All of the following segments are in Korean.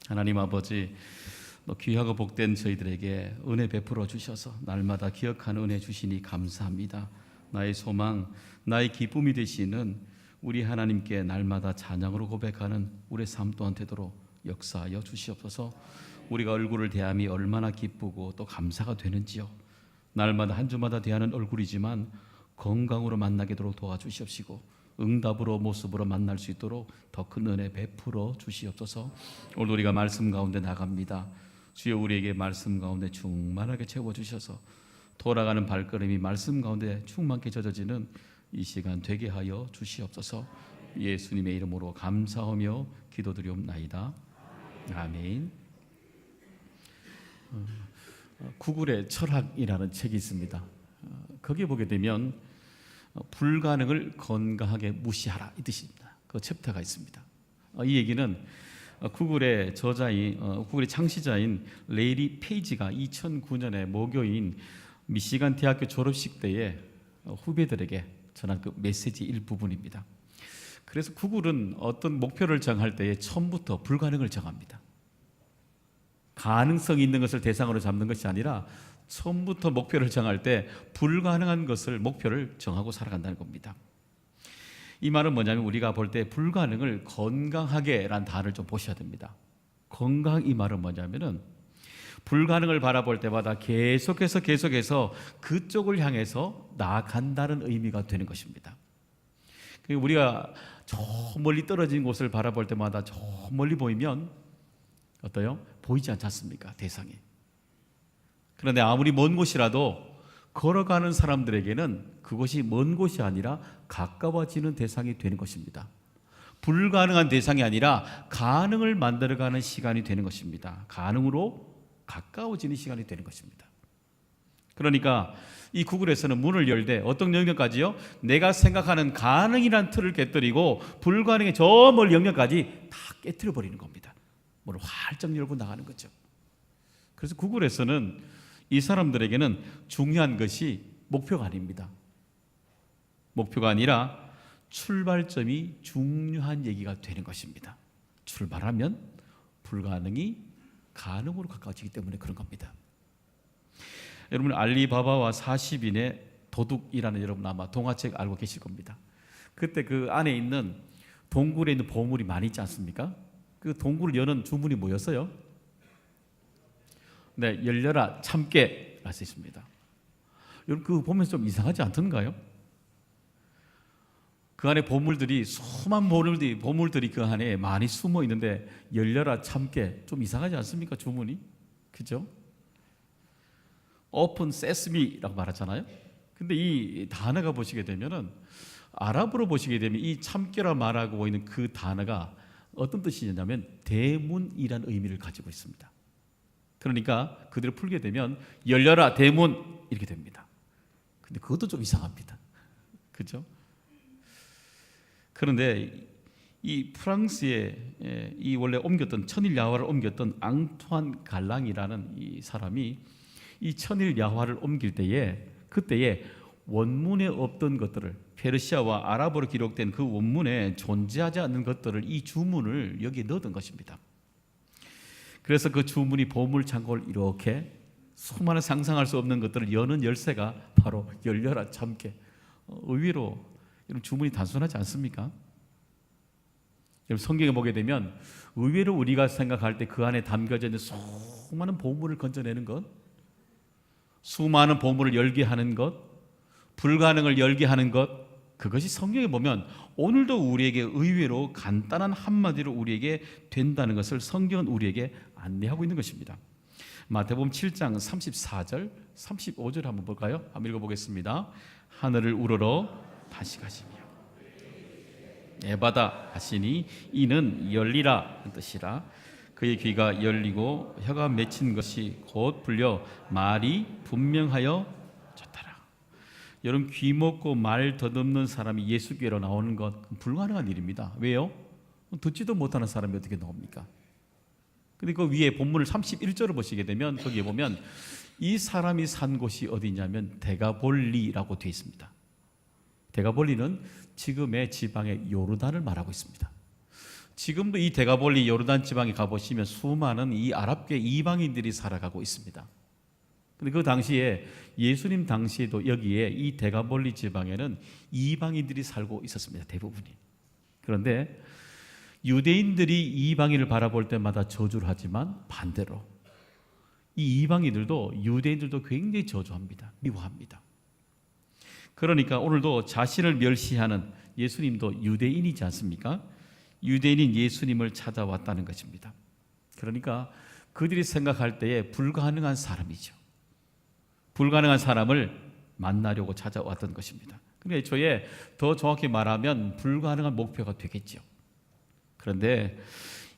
하나님 아버지, 귀하고 복된 저희들에게 은혜 베풀어 주셔서 날마다 기억하는 은혜 주시니 감사합니다. 나의 소망, 나의 기쁨이 되시는 우리 하나님께 날마다 찬양으로 고백하는 우리의 삶 또한 되도록 역사하여 주시옵소서. 우리가 얼굴을 대함이 얼마나 기쁘고 또 감사가 되는지요. 날마다 한 주마다 대하는 얼굴이지만 건강으로 만나게 도록 도와주시옵시고 응답으로 모습으로 만날 수 있도록 더 큰 은혜 베풀어 주시옵소서. 오늘 우리가 말씀 가운데 나갑니다. 주여 우리에게 말씀 가운데 충만하게 채워주셔서 돌아가는 발걸음이 말씀 가운데 충만케 젖어지는 이 시간 되게 하여 주시옵소서. 예수님의 이름으로 감사하며 기도드리옵나이다. 아멘. 구글의 철학이라는 책이 있습니다. 거기에 보게 되면 불가능을 건강하게 무시하라 이 뜻입니다. 그 챕터가 있습니다. 이 얘기는 구글의 저자인 구글의 창시자인 레이리 페이지가 2009년에 모교인 미시간 대학교 졸업식 때에 후배들에게 전한 그 메시지 일부분입니다. 그래서 구글은 어떤 목표를 정할 때에 처음부터 불가능을 정합니다. 가능성이 있는 것을 대상으로 잡는 것이 아니라 처음부터 목표를 정할 때 불가능한 것을 목표를 정하고 살아간다는 겁니다. 이 말은 뭐냐면 우리가 볼 때 불가능을 건강하게라는 단어를 좀 보셔야 됩니다. 건강 이 말은 뭐냐면은 불가능을 바라볼 때마다 계속해서 그쪽을 향해서 나아간다는 의미가 되는 것입니다. 우리가 저 멀리 떨어진 곳을 바라볼 때마다 저 멀리 보이면 어때요? 보이지 않지 않습니까? 대상이. 그런데 아무리 먼 곳이라도 걸어가는 사람들에게는 그것이 먼 곳이 아니라 가까워지는 대상이 되는 것입니다. 불가능한 대상이 아니라 가능을 만들어가는 시간이 되는 것입니다. 가능으로 가까워지는 시간이 되는 것입니다. 그러니까 이 구글에서는 문을 열되 어떤 영역까지요? 내가 생각하는 가능이란 틀을 깨뜨리고 불가능의 저 멀리 영역까지 다 깨뜨려 버리는 겁니다. 문을 활짝 열고 나가는 거죠. 그래서 구글에서는 이 사람들에게는 중요한 것이 목표가 아닙니다. 목표가 아니라 출발점이 중요한 얘기가 되는 것입니다. 출발하면 불가능이 가능으로 가까워지기 때문에 그런 겁니다. 여러분 알리바바와 40인의 도둑이라는 여러분 아마 동화책 알고 계실 겁니다. 그때 그 안에 있는 동굴에 있는 보물이 많이 있지 않습니까? 그 동굴을 여는 주문이 뭐였어요? 네, 열려라 참깨 할 수 있습니다. 여러분 그거 보면서 좀 이상하지 않던가요? 그 안에 보물들이 수많은 보물들이 그 안에 많이 숨어 있는데 열려라 참깨 좀 이상하지 않습니까? 주문이 그죠? 오픈 세스미라고 말하잖아요. 근데 이 단어가 보시게 되면은 아랍어로 보시게 되면 이 참깨라 말하고 있는 그 단어가 어떤 뜻이냐면 대문이라는 의미를 가지고 있습니다. 그러니까 그대로 풀게 되면 열려라 대문 이렇게 됩니다. 근데 그것도 좀 이상합니다. 그죠? 그런데 이 프랑스에 이 원래 옮겼던 천일 야화를 옮겼던 앙투안 갈랑이라는 이 사람이 이 천일 야화를 옮길 때에 그때에 원문에 없던 것들을 페르시아와 아랍어로 기록된 그 원문에 존재하지 않는 것들을 이 주문을 여기에 넣었던 것입니다. 그래서 그 주문이 보물 창고를 이렇게 수많은 상상할 수 없는 것들을 여는 열쇠가 바로 열려라 참깨. 의외로 여러분 주문이 단순하지 않습니까? 여러분 성경에 보게 되면 의외로 우리가 생각할 때 그 안에 담겨져 있는 수많은 보물을 건져내는 것, 수많은 보물을 열게 하는 것, 불가능을 열게 하는 것, 그것이 성경에 보면 오늘도 우리에게 의외로 간단한 한마디로 우리에게 된다는 것을 성경은 우리에게 안내하고 있는 것입니다. 마태복음 7장 34절 35절 한번 볼까요? 한번 읽어보겠습니다. 하늘을 우러러 다시 가시며 에바다 하시니 이는 열리라 한 뜻이라. 그의 귀가 열리고 혀가 맺힌 것이 곧 풀려 말이 분명하여 졌더라. 여러분 귀 먹고 말 더듬는 사람이 예수께로 나오는 것 불가능한 일입니다. 왜요? 듣지도 못하는 사람이 어떻게 나옵니까? 근데 그 위에 본문을 31절을 보시게 되면 거기에 보면 이 사람이 산 곳이 어디냐면 데가볼리라고 되어 있습니다. 데가볼리는 지금의 지방의 요르단을 말하고 있습니다. 지금도 이 데가볼리 요르단 지방에 가보시면 수많은 이 아랍계 이방인들이 살아가고 있습니다. 근데 그 당시에 예수님 당시에도 여기에 이 데가볼리 지방에는 이방인들이 살고 있었습니다. 대부분이. 그런데 유대인들이 이방인을 바라볼 때마다 저주를 하지만 반대로 이 이방인들도 유대인들도 굉장히 저주합니다. 미워합니다. 그러니까 오늘도 자신을 멸시하는 예수님도 유대인이지 않습니까? 유대인인 예수님을 찾아왔다는 것입니다. 그러니까 그들이 생각할 때에 불가능한 사람이죠. 불가능한 사람을 만나려고 찾아왔던 것입니다. 그런데 애초에 더 정확히 말하면 불가능한 목표가 되겠죠. 그런데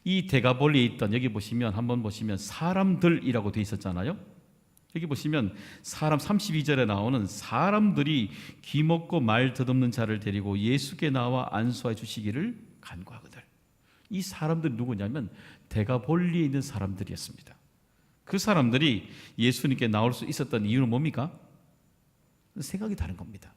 이 데가볼리에 있던, 여기 보시면 한번 보시면 사람들이라고 되어 있었잖아요. 여기 보시면 사람 32절에 나오는 사람들이 귀먹고 말 더듬는 자를 데리고 예수께 나와 안수해 주시기를 간구하거든. 이 사람들이 누구냐면 데가볼리에 있는 사람들이었습니다. 그 사람들이 예수님께 나올 수 있었던 이유는 뭡니까? 생각이 다른 겁니다.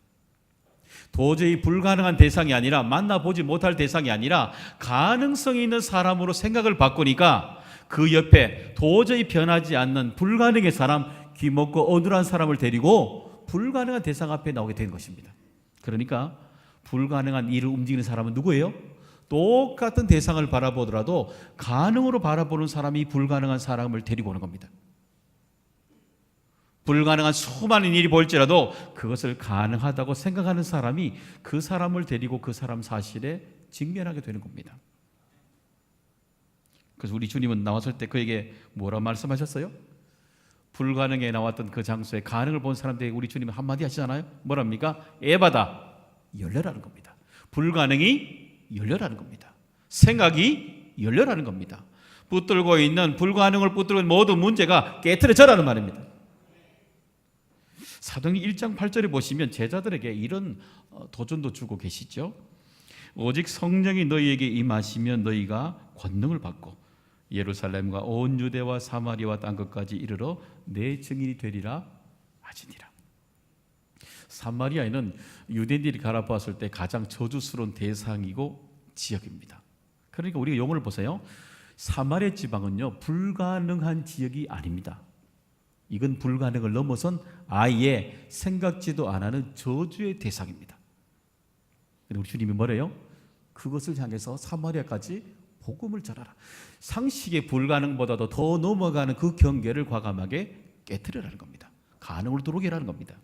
도저히 불가능한 대상이 아니라, 만나보지 못할 대상이 아니라 가능성이 있는 사람으로 생각을 바꾸니까 그 옆에 도저히 변하지 않는 불가능의 사람, 귀먹고 어눌한 사람을 데리고 불가능한 대상 앞에 나오게 된 것입니다. 그러니까 불가능한 일을 움직이는 사람은 누구예요? 똑같은 대상을 바라보더라도 가능으로 바라보는 사람이 불가능한 사람을 데리고 오는 겁니다. 불가능한 수많은 일이 보일지라도 그것을 가능하다고 생각하는 사람이 그 사람을 데리고 그 사람 사실에 직면하게 되는 겁니다. 그래서 우리 주님은 나왔을 때 그에게 뭐라 말씀하셨어요? 불가능에 나왔던 그 장소에 가능을 본 사람들에게 우리 주님은 한마디 하시잖아요. 뭐랍니까? 에바다, 열려라는 겁니다. 불가능이 열려라는 겁니다. 생각이 열려라는 겁니다. 붙들고 있는 불가능을 붙들고 있는 모든 문제가 깨트려져라는 말입니다. 사도행전 1장 8절에 보시면 제자들에게 이런 도전도 주고 계시죠. 오직 성령이 너희에게 임하시면 너희가 권능을 받고 예루살렘과 온 유대와 사마리아와 땅끝까지 이르러 내 증인이 되리라 하시니라. 사마리아에는 유대인들이 갈아보았을 때 가장 저주스러운 대상이고 지역입니다. 그러니까 우리가 용어를 보세요. 사마리아 지방은요, 불가능한 지역이 아닙니다. 이건 불가능을 넘어선 아예 생각지도 않은 저주의 대상입니다. 우리 주님이 뭐래요? 그것을 향해서 사마리아까지 복음을 전하라. 상식의 불가능보다도 더 넘어가는 그 경계를 과감하게 깨트리라는 겁니다. 가능을 들어오게 하라는 겁니다.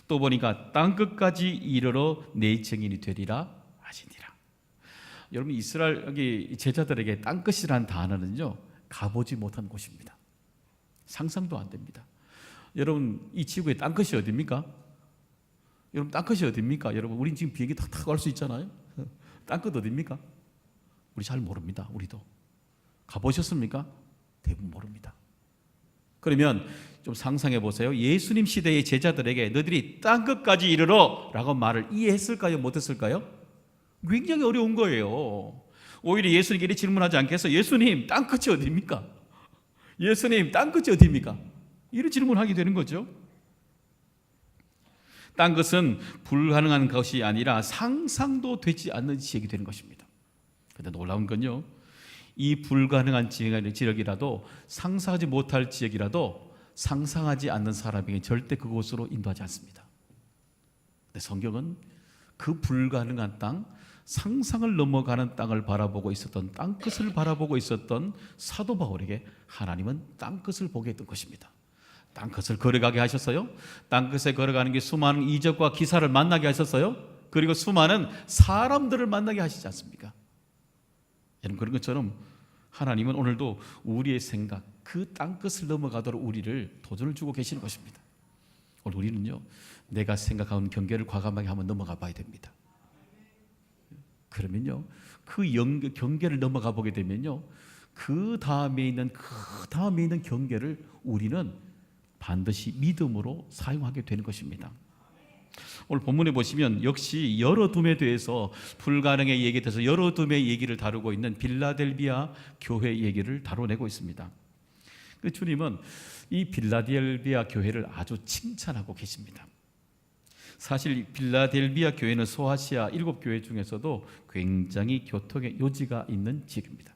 또 보니까 땅끝까지 이르러 내 증인이 되리라 하시니라. 여러분, 이스라엘 여기 제자들에게 땅끝이라는 단어는요, 가보지 못한 곳입니다. 상상도 안 됩니다. 여러분, 이 지구의 땅끝이 어디입니까? 여러분, 땅끝이 어디입니까? 여러분, 우린 지금 비행기 타고 갈 수 있잖아요. 땅끝 어디입니까? 우리 잘 모릅니다. 우리도. 가보셨습니까? 대부분 모릅니다. 그러면 좀 상상해 보세요. 예수님 시대의 제자들에게 너희들이 땅끝까지 이르러 라고 말을 이해했을까요? 못했을까요? 굉장히 어려운 거예요. 오히려 예수님께 이렇게 질문하지 않겠어요? 예수님, 땅끝이 어디입니까? 예수님, 땅끝이 어디입니까? 이런 질문하게 되는 거죠. 땅끝은 불가능한 것이 아니라 상상도 되지 않는 지역이 되는 것입니다. 그런데 놀라운 건요, 이 불가능한 지역이라도, 상상하지 못할 지역이라도 상상하지 않는 사람에게 절대 그곳으로 인도하지 않습니다. 근데 성경은 그 불가능한 땅, 상상을 넘어가는 땅을 바라보고 있었던, 땅끝을 바라보고 있었던 사도 바울에게 하나님은 땅끝을 보게 했던 것입니다. 땅끝을 걸어가게 하셨어요. 땅끝에 걸어가는 게 수많은 이적과 기사를 만나게 하셨어요. 그리고 수많은 사람들을 만나게 하시지 않습니까? 여러분, 그런 것처럼 하나님은 오늘도 우리의 생각, 그 땅끝을 넘어가도록 우리를 도전을 주고 계시는 것입니다. 오늘 우리는요, 내가 생각하는 경계를 과감하게 한번 넘어가 봐야 됩니다. 그러면요, 그 경계를 넘어가 보게 되면요, 그 다음에 있는 경계를 우리는 반드시 믿음으로 사용하게 되는 것입니다. 오늘 본문에 보시면 역시 열어둠에 대해서, 불가능의 얘기에 대해서 열어둠의 얘기를 다루고 있는 빌라델비아 교회 얘기를 다뤄내고 있습니다. 주님은 이 빌라델비아 교회를 아주 칭찬하고 계십니다. 사실 빌라델비아 교회는 소아시아 7교회 중에서도 굉장히 교통의 요지가 있는 지역입니다.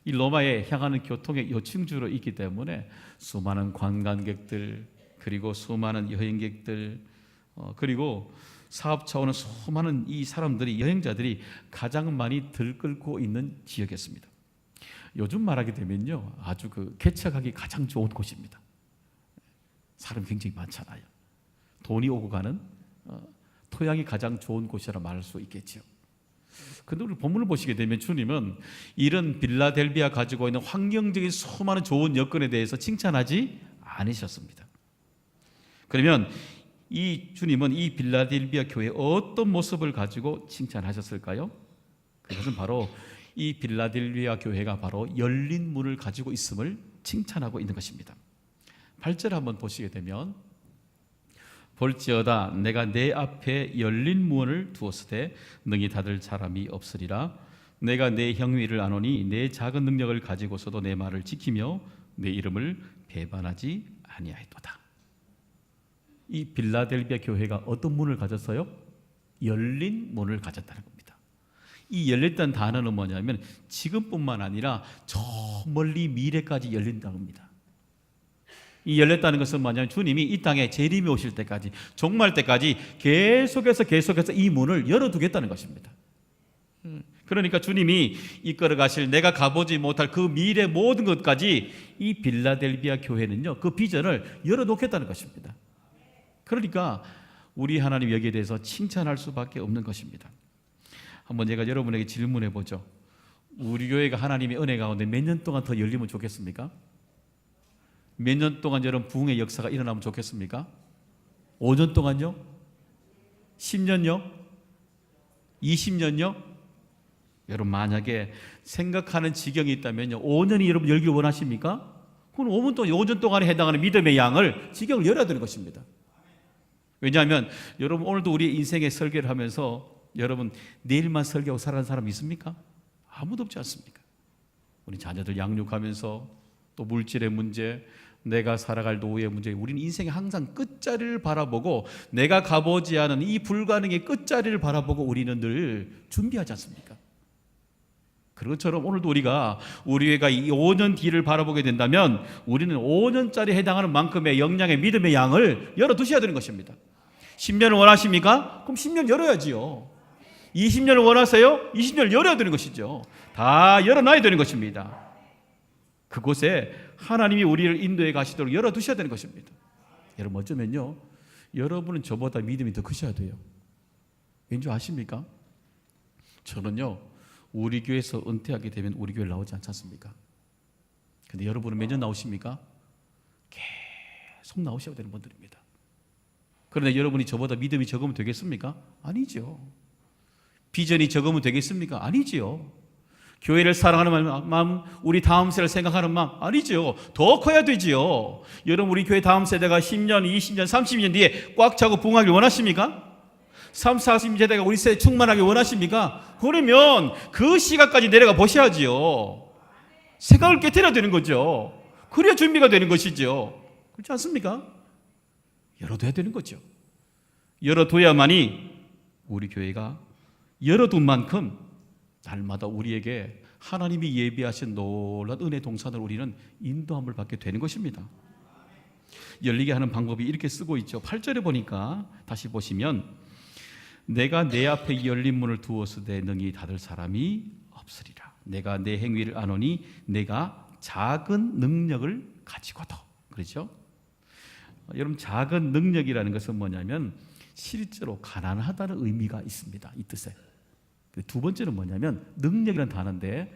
이 로마에 향하는 교통의 요충지로 있기 때문에 수많은 관광객들, 그리고 수많은 여행객들, 그리고 사업 차원의 수많은 이 사람들이, 여행자들이 가장 많이 들끓고 있는 지역이었습니다. 요즘 말하게 되면요, 아주 개척하기 가장 좋은 곳입니다. 사람이 굉장히 많잖아요. 돈이 오고 가는 토양이 가장 좋은 곳이라 말할 수 있겠죠. 그런데 우리 본문을 보시게 되면 주님은 이런 빌라델비아 가지고 있는 환경적인 수많은 좋은 여건에 대해서 칭찬하지 않으셨습니다. 그러면 이 주님은 이 빌라델비아 교회의 어떤 모습을 가지고 칭찬하셨을까요? 그것은 바로 이 빌라델비아 교회가 바로 열린 문을 가지고 있음을 칭찬하고 있는 것입니다. 8절 한번 보시게 되면, 볼지어다 내가 내 앞에 열린 문을 두었으되 능히 닫을 사람이 없으리라. 내가 내 행위를 아노니 내 작은 능력을 가지고서도 내 말을 지키며 내 이름을 배반하지 아니하였도다. 이 빌라델비아 교회가 어떤 문을 가졌어요? 열린 문을 가졌다는 겁니다. 이 열렸다는 단어는 뭐냐면 지금뿐만 아니라 저 멀리 미래까지 열린다는 겁니다. 이 열렸다는 것은 뭐냐면 주님이 이 땅에 재림이 오실 때까지, 종말 때까지 계속해서 이 문을 열어두겠다는 것입니다. 그러니까 주님이 이끌어 가실 내가 가보지 못할 그 미래 모든 것까지 이 빌라델비아 교회는요, 그 비전을 열어놓겠다는 것입니다. 그러니까 우리 하나님 여기에 대해서 칭찬할 수밖에 없는 것입니다. 한번 제가 여러분에게 질문해 보죠. 우리 교회가 하나님의 은혜 가운데 몇 년 동안 더 열리면 좋겠습니까? 몇 년 동안 여러분 부흥의 역사가 일어나면 좋겠습니까? 5년 동안요? 10년요? 20년요? 여러분 만약에 생각하는 지경이 있다면요, 5년이 여러분 열길 원하십니까? 그럼 5년 동안에 해당하는 믿음의 양을 지경을 열어야 되는 것입니다. 왜냐하면 여러분 오늘도 우리 인생의 설계를 하면서 여러분 내일만 설계하고 살아가는 사람 있습니까? 아무도 없지 않습니까? 우리 자녀들 양육하면서 또 물질의 문제, 내가 살아갈 노후의 문제, 우리는 인생에 항상 끝자리를 바라보고 내가 가보지 않은 이 불가능의 끝자리를 바라보고 우리는 늘 준비하지 않습니까? 그것처럼 오늘도 우리 교회가 이 5년 뒤를 바라보게 된다면 우리는 5년짜리 해당하는 만큼의 역량의 믿음의 양을 열어두셔야 되는 것입니다. 10년을 원하십니까? 그럼 10년 열어야지요. 20년을 원하세요? 20년을 열어야 되는 것이죠. 다 열어놔야 되는 것입니다. 그곳에 하나님이 우리를 인도해 가시도록 열어두셔야 되는 것입니다. 여러분 어쩌면요, 여러분은 저보다 믿음이 더 크셔야 돼요. 왠지 아십니까? 저는요, 우리 교회에서 은퇴하게 되면 우리 교회 나오지 않지 않습니까? 근데 여러분은 몇 년 나오십니까? 계속 나오셔야 되는 분들입니다. 그런데 여러분이 저보다 믿음이 적으면 되겠습니까? 아니죠. 비전이 적으면 되겠습니까? 아니지요. 교회를 사랑하는 마음, 우리 다음 세대를 생각하는 마음, 아니죠. 더 커야 되지요. 여러분 우리 교회 다음 세대가 10년, 20년, 30년 뒤에 꽉 차고 부흥하길 원하십니까? 30, 40세대가 우리 세대 충만하게 원하십니까? 그러면 그 시각까지 내려가 보셔야지요. 생각을 깨트려야 되는 거죠. 그래야 준비가 되는 것이죠. 그렇지 않습니까? 열어둬야 되는 거죠. 열어둬야만이 우리 교회가 열어둔 만큼 날마다 우리에게 하나님이 예비하신 놀라운 은혜 동산을 우리는 인도함을 받게 되는 것입니다. 열리게 하는 방법이 이렇게 쓰고 있죠. 8절에 보니까 다시 보시면 내가 내 앞에 열린 문을 두었으되 능히 닫을 사람이 없으리라. 내가 내 행위를 아노니 내가 작은 능력을 가지고도. 그렇죠? 여러분 작은 능력이라는 것은 뭐냐면 실제로 가난하다는 의미가 있습니다. 이 뜻에. 두 번째는 뭐냐면 능력이라는 단어인데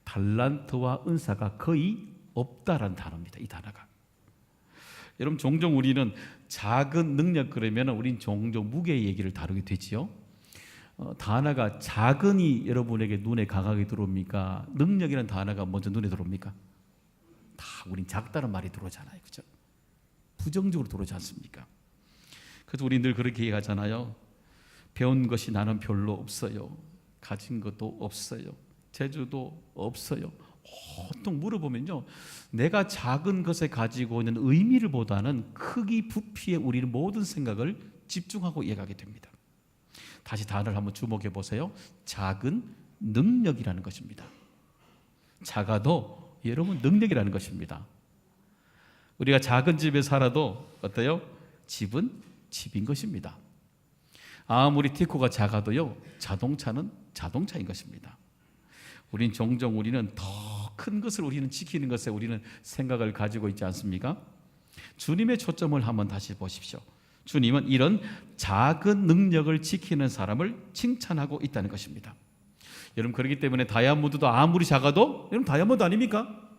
달란트와 은사가 거의 없다라는 단어입니다. 이 단어가. 여러분 종종 우리는 작은 능력 그러면 우린 종종 무게의 얘기를 다루게 되지요. 단어가 작은이 여러분에게 눈에 강하게 들어옵니까? 능력이라는 단어가 먼저 눈에 들어옵니까? 다 우린 작다는 말이 들어오잖아요. 그렇죠? 부정적으로 들어오지 않습니까? 그래서 우리 늘 그렇게 얘기하잖아요. 배운 것이 나는 별로 없어요. 가진 것도 없어요. 재주도 없어요. 보통 물어보면요, 내가 작은 것에 가지고 있는 의미를 보다는 크기, 부피에 우리는 모든 생각을 집중하고 이해하게 됩니다. 다시 단어를 한번 주목해 보세요. 작은 능력이라는 것입니다. 작아도 여러분 능력이라는 것입니다. 우리가 작은 집에 살아도 어때요? 집은 집인 것입니다. 아무리 티코가 작아도요, 자동차는 자동차인 것입니다. 우리는 더 큰 것을 우리는 지키는 것에 우리는 생각을 가지고 있지 않습니까? 주님의 초점을 한번 다시 보십시오. 주님은 이런 작은 능력을 지키는 사람을 칭찬하고 있다는 것입니다. 여러분, 그렇기 때문에 다이아몬드도 아무리 작아도 여러분 다이아몬드 아닙니까?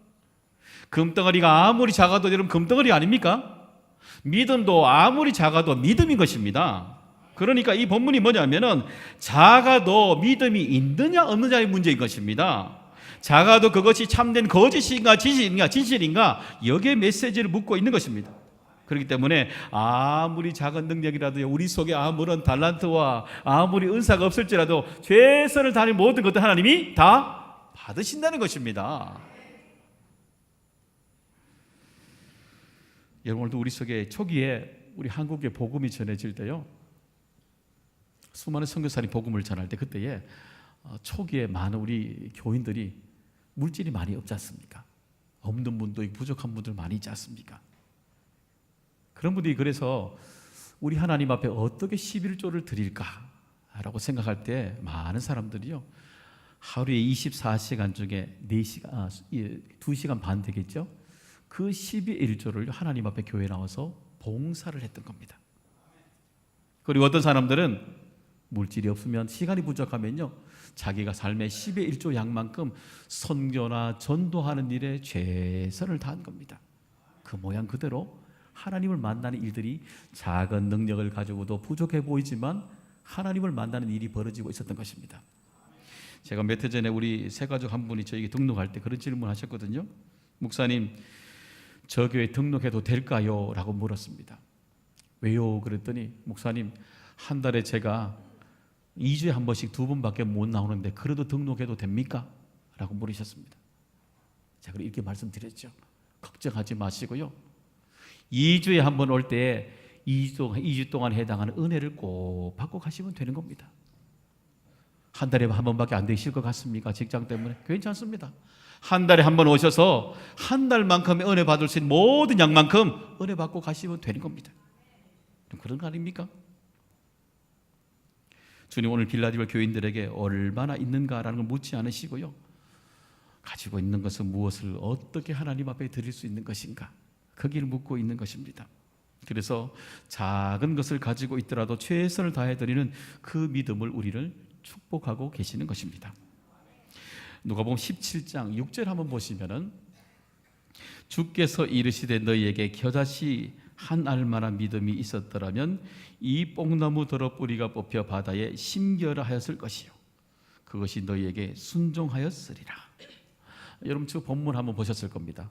금덩어리가 아무리 작아도 여러분 금덩어리 아닙니까? 믿음도 아무리 작아도 믿음인 것입니다. 그러니까 이 본문이 뭐냐면은 작아도 믿음이 있느냐 없느냐의 문제인 것입니다. 작아도 그것이 참된 거짓인가 진실인가 여기에 메시지를 묻고 있는 것입니다. 그렇기 때문에 아무리 작은 능력이라도 우리 속에 아무런 달란트와 아무리 은사가 없을지라도 최선을 다하는 모든 것들 하나님이 다 받으신다는 것입니다. 여러분, 오늘도 우리 속에 초기에 우리 한국에 복음이 전해질 때요, 수많은 선교사님 복음을 전할 때 그때에 초기에 많은 우리 교인들이 물질이 많이 없지 않습니까? 없는 분도 있고 부족한 분들 많이 있지 않습니까? 그런 분들이 그래서 우리 하나님 앞에 어떻게 11조를 드릴까라고 생각할 때 많은 사람들이요, 하루에 24시간 중에 2시간 반 되겠죠? 그 11조를 하나님 앞에 교회에 나와서 봉사를 했던 겁니다. 그리고 어떤 사람들은 물질이 없으면, 시간이 부족하면요, 자기가 삶의 10의 1조 양만큼 선교나 전도하는 일에 최선을 다한 겁니다. 그 모양 그대로 하나님을 만나는 일들이 작은 능력을 가지고도 부족해 보이지만 하나님을 만나는 일이 벌어지고 있었던 것입니다. 제가 몇 해 전에 우리 새가족 한 분이 저에게 등록할 때 그런 질문을 하셨거든요. 목사님, 저 교회 등록해도 될까요? 라고 물었습니다. 왜요? 그랬더니 목사님, 한 달에 제가 2주에 한 번씩 2번밖에 못 나오는데 그래도 등록해도 됩니까? 라고 물으셨습니다. 제가 이렇게 말씀드렸죠. 걱정하지 마시고요, 2주에 한 번 올 때 2주 동안 해당하는 은혜를 꼭 받고 가시면 되는 겁니다. 한 달에 한 번밖에 안 되실 것 같습니까? 직장 때문에? 괜찮습니다. 한 달에 한 번 오셔서 한 달만큼의 은혜 받을 수 있는 모든 양만큼 은혜 받고 가시면 되는 겁니다. 그런 거 아닙니까? 주님 오늘 빌라델피아 교인들에게 얼마나 있는가라는 걸 묻지 않으시고요, 가지고 있는 것은 무엇을 어떻게 하나님 앞에 드릴 수 있는 것인가, 거기를 묻고 있는 것입니다. 그래서 작은 것을 가지고 있더라도 최선을 다해 드리는 그 믿음을 우리를 축복하고 계시는 것입니다. 누가복음 17장 6절 한번 보시면은, 주께서 이르시되 너희에게 겨자씨 한 알만한 믿음이 있었더라면 이 뽕나무 더러 뿌리가 뽑혀 바다에 심겨라 하였을 것이요 그것이 너희에게 순종하였으리라. 여러분, 저 본문 한번 보셨을 겁니다.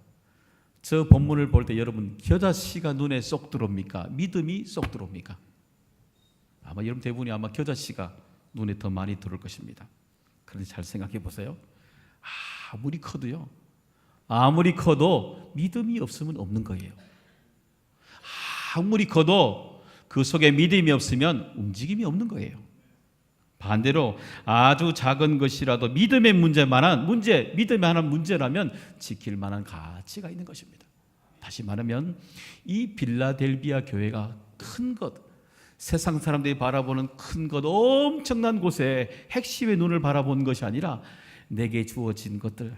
저 본문을 볼 때 여러분, 겨자씨가 눈에 쏙 들어옵니까? 믿음이 쏙 들어옵니까? 아마 여러분 대부분이 아마 겨자씨가 눈에 더 많이 들어올 것입니다. 그런데 잘 생각해 보세요. 아무리 커도 믿음이 없으면 없는 거예요. 아무리 커도 그 속에 믿음이 없으면 움직임이 없는 거예요. 반대로 아주 작은 것이라도 믿음의 믿음의 하나 문제라면 지킬 만한 가치가 있는 것입니다. 다시 말하면 이 빌라델비아 교회가 큰 것, 세상 사람들이 바라보는 큰 것, 엄청난 곳에 핵심의 눈을 바라보는 것이 아니라 내게 주어진 것들,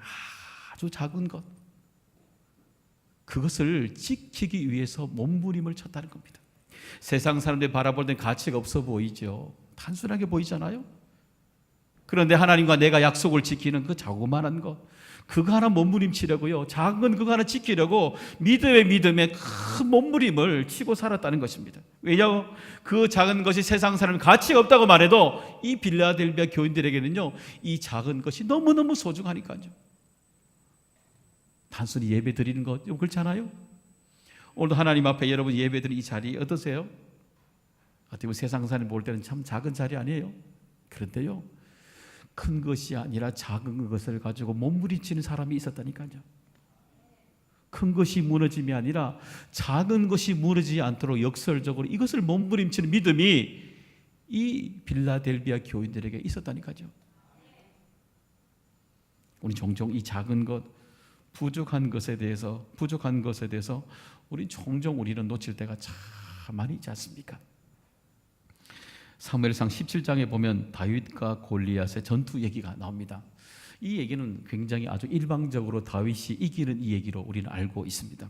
아주 작은 것, 그것을 지키기 위해서 몸부림을 쳤다는 겁니다. 세상 사람들이 바라볼 때 가치가 없어 보이죠. 단순하게 보이잖아요. 그런데 하나님과 내가 약속을 지키는 그 자그마한 것, 그거 하나 몸부림치려고요, 작은 그거 하나 지키려고 믿음의 큰 몸부림을 치고 살았다는 것입니다. 왜냐하면 그 작은 것이 세상 사람이 가치가 없다고 말해도 이 빌라델비아 교인들에게는요, 이 작은 것이 너무너무 소중하니까요. 단순히 예배 드리는 것 그렇잖아요. 오늘도 하나님 앞에 여러분 예배 드리는 이 자리 어떠세요? 어떻게 보면 세상 사람이 볼 때는 참 작은 자리 아니에요? 그런데요, 큰 것이 아니라 작은 것을 가지고 몸부림치는 사람이 있었다니까요. 큰 것이 무너짐이 아니라 작은 것이 무너지지 않도록 역설적으로 이것을 몸부림치는 믿음이 이 빌라델비아 교인들에게 있었다니까요. 우리 종종 이 작은 것, 부족한 것에 대해서 우리 종종 우리는 놓칠 때가 참 많이 있지 않습니까? 사무엘상 17장에 보면 다윗과 골리앗의 전투 얘기가 나옵니다. 이 얘기는 굉장히 아주 일방적으로 다윗이 이기는 이 얘기로 우리는 알고 있습니다.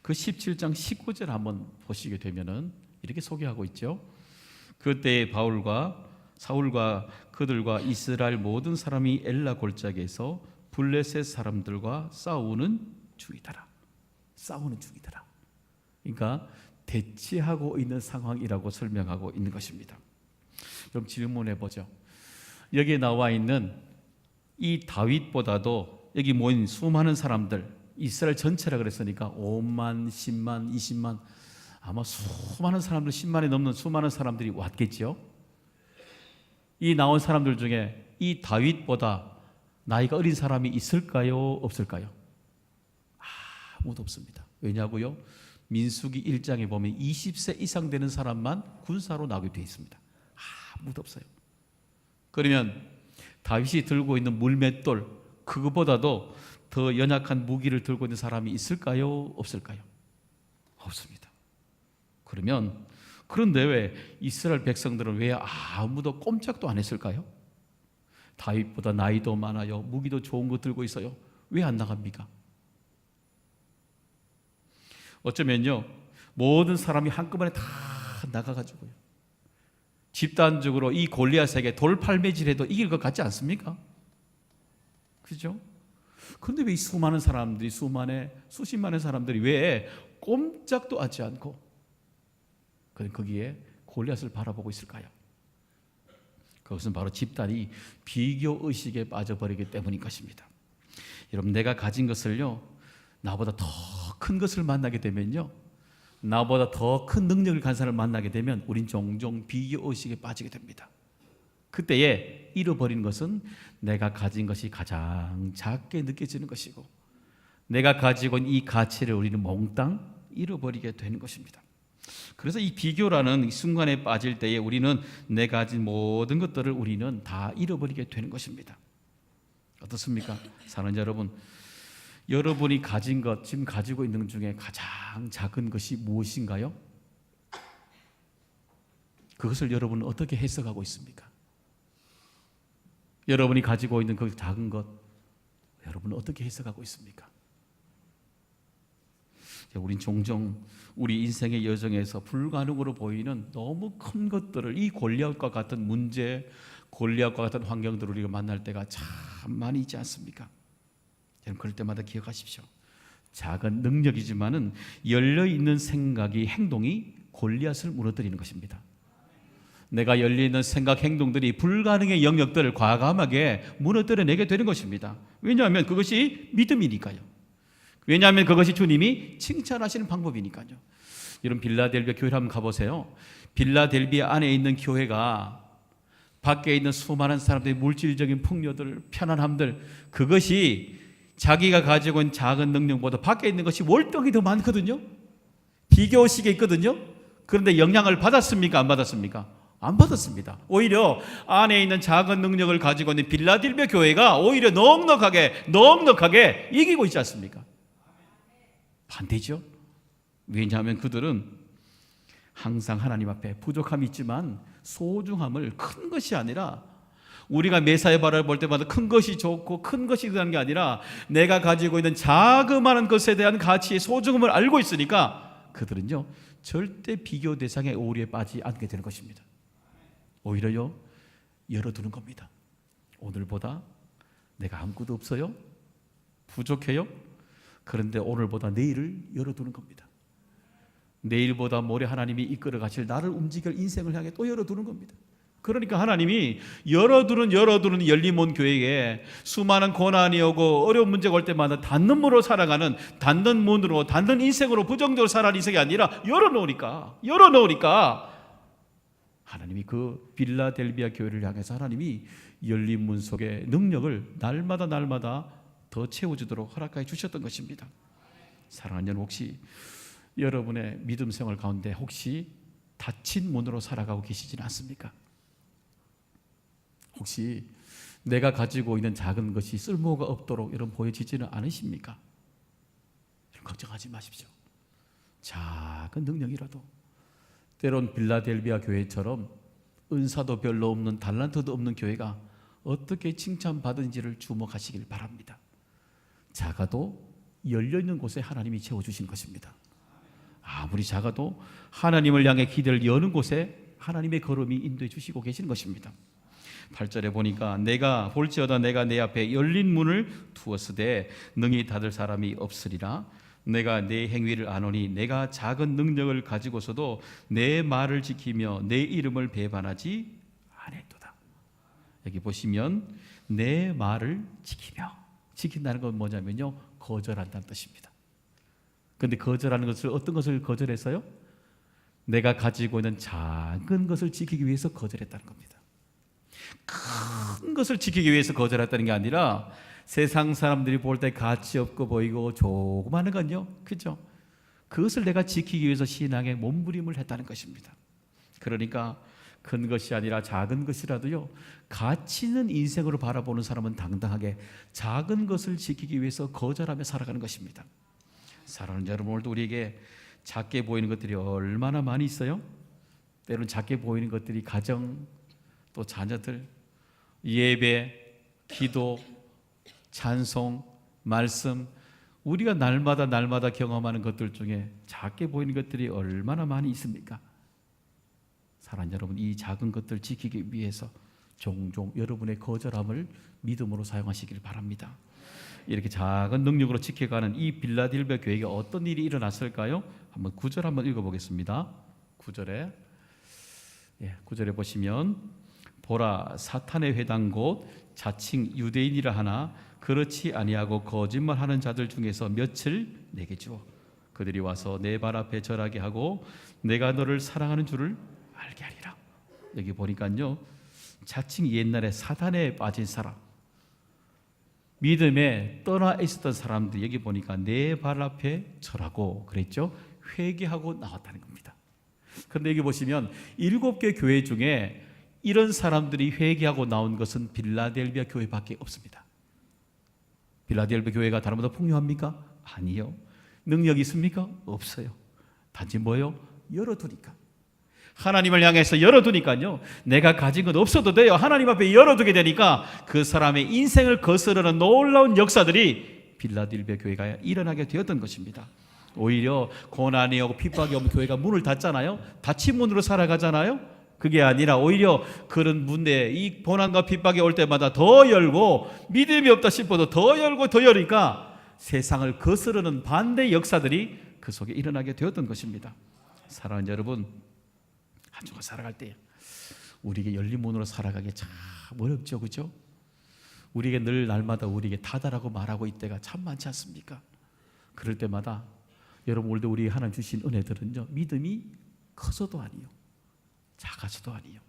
그 17장 19절 한번 보시게 되면은 이렇게 소개하고 있죠. 그때 사울과 그들과 이스라엘 모든 사람이 엘라 골짜기에서 블레셋 사람들과 싸우는 중이더라. 그러니까 대치하고 있는 상황이라고 설명하고 있는 것입니다. 그럼 질문해 보죠. 여기에 나와 있는 이 다윗보다도 여기 모인 수많은 사람들, 이스라엘 전체라 그랬으니까 5만, 10만, 20만, 아마 수많은 사람들, 10만이 넘는 수많은 사람들이 왔겠죠. 이 나온 사람들 중에 이 다윗보다 나이가 어린 사람이 있을까요? 없을까요? 아무도 없습니다. 왜냐고요? 민수기 1장에 보면 20세 이상 되는 사람만 군사로 나오게 되어 있습니다. 아무도 없어요. 그러면 다윗이 들고 있는 물맷돌, 그것보다도 더 연약한 무기를 들고 있는 사람이 있을까요? 없을까요? 없습니다. 그런데 왜 이스라엘 백성들은 왜 아무도 꼼짝도 안 했을까요? 다윗보다 나이도 많아요. 무기도 좋은 거 들고 있어요. 왜 안 나갑니까? 어쩌면요, 모든 사람이 한꺼번에 다 나가가지고요, 집단적으로 이 골리앗에게 돌팔매질해도 이길 것 같지 않습니까? 그죠? 그런데 왜 이 수많은 사람들이, 수십만의 사람들이 왜 꼼짝도 하지 않고 거기에 골리앗을 바라보고 있을까요? 그것은 바로 집단이 비교의식에 빠져버리기 때문인 것입니다. 여러분, 내가 가진 것을요, 나보다 더 큰 것을 만나게 되면요, 나보다 더 큰 능력을 가진 사람을 만나게 되면 우린 종종 비교의식에 빠지게 됩니다. 그때에 잃어버리는 것은 내가 가진 것이 가장 작게 느껴지는 것이고, 내가 가지고 있는 이 가치를 우리는 몽땅 잃어버리게 되는 것입니다. 그래서 이 비교라는 이 순간에 빠질 때에 우리는 내가 가진 모든 것들을 우리는 다 잃어버리게 되는 것입니다. 어떻습니까? 사랑하는 여러분, 여러분이 가진 것, 지금 가지고 있는 것 중에 가장 작은 것이 무엇인가요? 그것을 여러분은 어떻게 해석하고 있습니까? 여러분이 가지고 있는 그 작은 것, 여러분은 어떻게 해석하고 있습니까? 우린 종종 우리 인생의 여정에서 불가능으로 보이는 너무 큰 것들을, 이 골리앗과 같은 문제, 골리앗과 같은 환경들을 우리가 만날 때가 참 많이 있지 않습니까? 여러분, 그럴 때마다 기억하십시오. 작은 능력이지만은 열려있는 생각이, 행동이 골리앗을 무너뜨리는 것입니다. 내가 열려있는 생각, 행동들이 불가능의 영역들을 과감하게 무너뜨려내게 되는 것입니다. 왜냐하면 그것이 믿음이니까요. 왜냐하면 그것이 주님이 칭찬하시는 방법이니까요. 여러분, 빌라델비아 교회를 한번 가보세요. 빌라델비아 안에 있는 교회가 밖에 있는 수많은 사람들의 물질적인 풍요들, 편안함들, 그것이 자기가 가지고 있는 작은 능력보다 밖에 있는 것이 월등히 더 많거든요. 비교식에 있거든요. 그런데 영향을 받았습니까? 안 받았습니까? 안 받았습니다. 오히려 안에 있는 작은 능력을 가지고 있는 빌라델비아 교회가 오히려 넉넉하게 이기고 있지 않습니까? 반대죠. 왜냐하면 그들은 항상 하나님 앞에 부족함이 있지만 소중함을, 큰 것이 아니라, 우리가 메사의 발을 볼 때마다 큰 것이 좋고 큰 것이 되는 게 아니라 내가 가지고 있는 자그마한 것에 대한 가치의 소중함을 알고 있으니까 그들은요, 절대 비교 대상의 오류에 빠지지 않게 되는 것입니다. 오히려요, 열어두는 겁니다. 오늘보다 내가 아무것도 없어요? 부족해요? 그런데 오늘보다 내일을 열어두는 겁니다. 내일보다 모레 하나님이 이끌어 가실 나를 움직일 인생을 향해 또 열어두는 겁니다. 그러니까 하나님이 열어두는 열림온 교회에 수많은 고난이 오고 어려운 문제가 올 때마다 닫는 문으로 살아가는, 닫는 문으로, 닫는 인생으로 부정적으로 살아가는 인생이 아니라 열어놓으니까 하나님이 그 빌라델비아 교회를 향해서 하나님이 열린 문 속에 능력을 날마다 더 채워주도록 허락해 주셨던 것입니다. 사랑하는 여러분, 혹시 여러분의 믿음 생활 가운데 혹시 닫힌 문으로 살아가고 계시지는 않습니까? 혹시 내가 가지고 있는 작은 것이 쓸모가 없도록 여러분 보여지지는 않으십니까? 걱정하지 마십시오. 작은 능력이라도, 때론 빌라델비아 교회처럼 은사도 별로 없는, 달란트도 없는 교회가 어떻게 칭찬받은지를 주목하시길 바랍니다. 작아도 열려있는 곳에 하나님이 채워주신 것입니다. 아무리 작아도 하나님을 향해 기대를 여는 곳에 하나님의 걸음이 인도해 주시고 계시는 것입니다. 8절에 보니까 내가 볼지어다 내가 내 앞에 열린 문을 두었으되 능히 닫을 사람이 없으리라. 내가 내 행위를 아노니 내가 작은 능력을 가지고서도 내 말을 지키며 내 이름을 배반하지 않았도다. 여기 보시면 내 말을 지키며, 지킨다는 건 뭐냐면요, 거절한다는 뜻입니다. 그런데 거절하는 것을, 어떤 것을 거절했어요? 내가 가지고 있는 작은 것을 지키기 위해서 거절했다는 겁니다. 큰 것을 지키기 위해서 거절했다는 게 아니라 세상 사람들이 볼 때 가치 없고 보이고 조그마한 건요, 그죠? 그것을 내가 지키기 위해서 신앙에 몸부림을 했다는 것입니다. 그러니까 큰 것이 아니라 작은 것이라도요, 가치 있는 인생으로 바라보는 사람은 당당하게 작은 것을 지키기 위해서 거절하며 살아가는 것입니다. 사랑하는 여러분, 오늘도 우리에게 작게 보이는 것들이 얼마나 많이 있어요? 때로는 작게 보이는 것들이 가정, 또 자녀들, 예배, 기도, 찬송, 말씀, 우리가 날마다 경험하는 것들 중에 작게 보이는 것들이 얼마나 많이 있습니까? 사랑하는 여러분, 이 작은 것들 지키기 위해서 종종 여러분의 거절함을 믿음으로 사용하시길 바랍니다. 이렇게 작은 능력으로 지켜가는 이 빌라델비아 교회에 어떤 일이 일어났을까요? 한번 9절 한번 읽어보겠습니다. 9절에 보시면 보라, 사탄의 회당 곧 자칭 유대인이라 하나 그렇지 아니하고 거짓말하는 자들 중에서 몇을 내게 주어 그들이 와서 내 발 앞에 절하게 하고 내가 너를 사랑하는 줄을 알게 하리라. 여기 보니까요, 자칭 옛날에 사단에 빠진 사람, 믿음에 떠나 있었던 사람들, 여기 보니까 내 발 앞에 절하고 그랬죠. 회개하고 나왔다는 겁니다. 그런데 여기 보시면 7개 교회 중에 이런 사람들이 회개하고 나온 것은 빌라델비아 교회밖에 없습니다. 빌라델비아 교회가 다른보다 풍요합니까? 아니요. 능력이 있습니까? 없어요. 단지 뭐요? 열어두니까. 하나님을 향해서 열어두니까요, 내가 가진 건 없어도 돼요. 하나님 앞에 열어두게 되니까 그 사람의 인생을 거스르는 놀라운 역사들이 빌라델비아 교회가 일어나게 되었던 것입니다. 오히려 고난이 오고 핍박이 오면 교회가 문을 닫잖아요. 닫힌 문으로 살아가잖아요. 그게 아니라 오히려 그런 문에 이 고난과 핍박이 올 때마다 더 열고, 믿음이 없다 싶어도 더 열고 더 열으니까 세상을 거스르는 반대 역사들이 그 속에 일어나게 되었던 것입니다. 사랑하는 여러분, 한 주간 살아갈 때 우리에게 열린 문으로 살아가기 참 어렵죠, 그렇죠? 우리에게 늘 날마다 우리에게 닫아라고 말하고 있때가 참 많지 않습니까? 그럴 때마다 여러분, 오늘도 우리 하나님 주신 은혜들은요, 믿음이 커서도 아니요, 작아서도 아니요,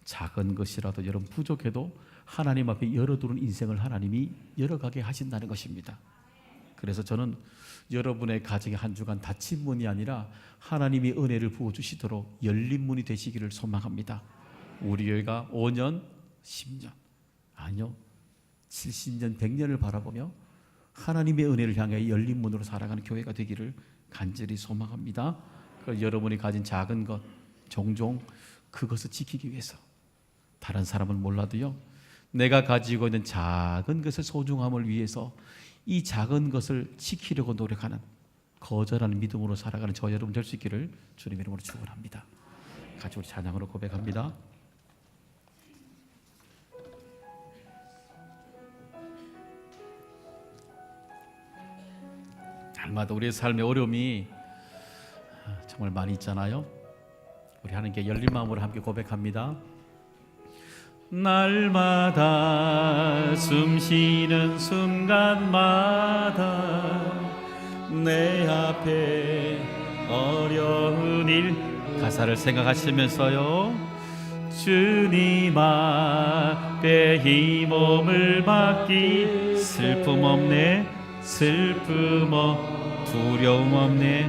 작은 것이라도 여러분 부족해도 하나님 앞에 열어두는 인생을 하나님이 열어가게 하신다는 것입니다. 그래서 저는 여러분의 가정의 한 주간 닫힌 문이 아니라 하나님이 은혜를 부어주시도록 열린 문이 되시기를 소망합니다. 우리 교회가 5년, 10년, 아니요 70년, 100년을 바라보며 하나님의 은혜를 향해 열린 문으로 살아가는 교회가 되기를 간절히 소망합니다. 여러분이 가진 작은 것, 종종 그것을 지키기 위해서 다른 사람은 몰라도요, 내가 가지고 있는 작은 것의 소중함을 위해서 이 작은 것을 지키려고 노력하는, 거절하는 믿음으로 살아가는 저 여러분 될 수 있기를 주님의 이름으로 축원합니다. 같이 우리 찬양으로 고백합니다. 날마다 우리의 삶의 어려움이 정말 많이 있잖아요. 우리 하나님께 열린 마음으로 함께 고백합니다. 날마다 숨쉬는 순간마다 내 앞에 어려운 일, 가사를 생각하시면서요, 주님 앞에 이 몸을 맡기 슬픔 없네, 슬픔 없 두려움 없네.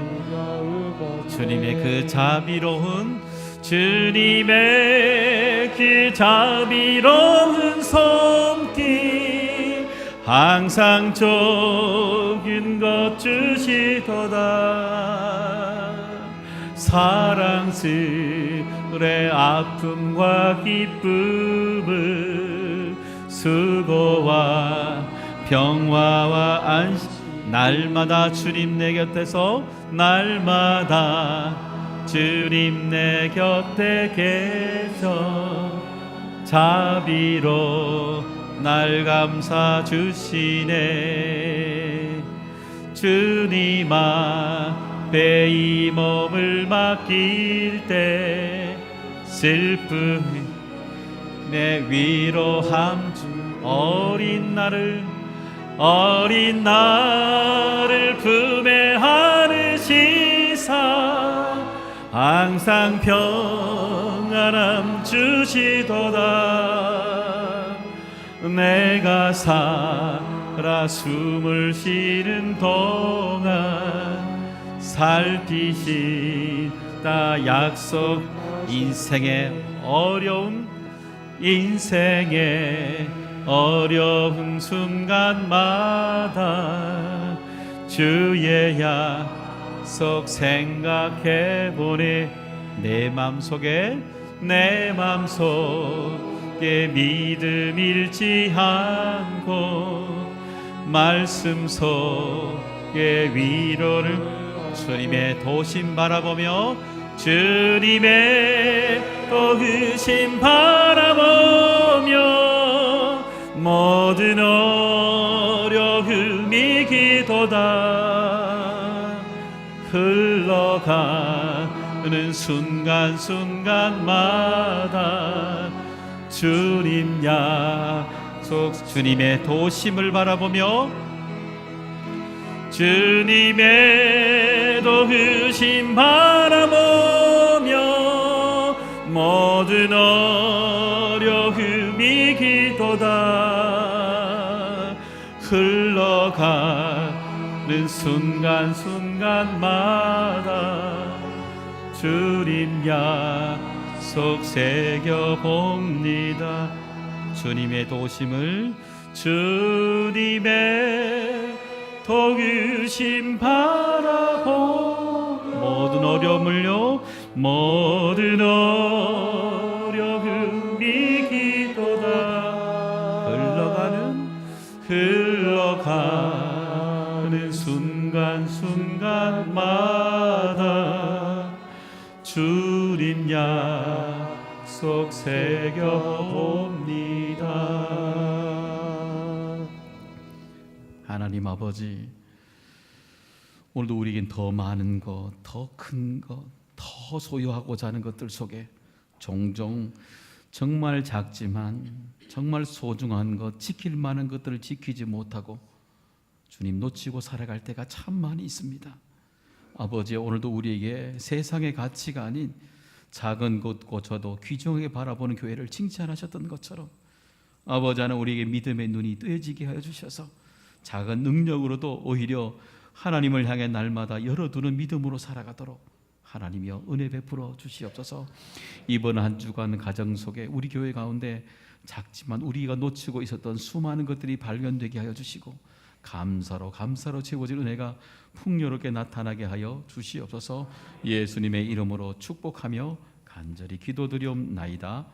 주님의 그 자비로운 주님의 그 자비로운 손길 항상 좋은 것 주시도다. 사랑스레 아픔과 기쁨을 수고와 평화와 안식 날마다 주님 내 곁에서 날마다 주님 내 곁에 계셔 자비로 날 감싸 주시네. 주님 앞에 이 몸을 맡길 때 슬픔에 위로함 주 어린 나를 품에 안으시사 항상 평안함 주시도다. 내가 살아 숨을 쉬는 동안 살피시다 약속 인생의 어려운 순간마다 주의 약속 생각해보니 내 맘속에 믿음 잃지 않고 말씀 속에 위로를 주님의 도심 바라보며 주님의 도우심 바라보며 모든 어려움이 기도다. 흘러가는 순간순간마다 주님 약속 주님의 도심을 바라보며 주님의 도우심 바라보며 모든 어려움이 기도다. 흘러가는 순간순간마다 주님 약속 새겨봅니다. 주님의 도심을 주님의 도우심 바라보 모든 어려움을요 모든 어려움이 기도다. 흘러가는 순간순간마다 주님 약속 새겨봅니다. 하나님 아버지, 오늘도 우리에겐 더 많은 것, 더 큰 것, 더 소유하고자 하는 것들 속에 종종 정말 작지만 정말 소중한 것, 지킬 만한 것들을 지키지 못하고 주님 놓치고 살아갈 때가 참 많이 있습니다. 아버지, 오늘도 우리에게 세상의 가치가 아닌 작은 곳고쳐도 귀중하게 바라보는 교회를 칭찬하셨던 것처럼 아버지 하나 우리에게 믿음의 눈이 뜨여지게 하여 주셔서 작은 능력으로도 오히려 하나님을 향해 날마다 열어두는 믿음으로 살아가도록 하나님이여 은혜 베풀어 주시옵소서. 이번 한 주간 가정 속에 우리 교회 가운데 작지만 우리가 놓치고 있었던 수많은 것들이 발견되게 하여 주시고 감사로 채워진 은혜가 풍요롭게 나타나게 하여 주시옵소서. 예수님의 이름으로 축복하며 간절히 기도드리옵나이다.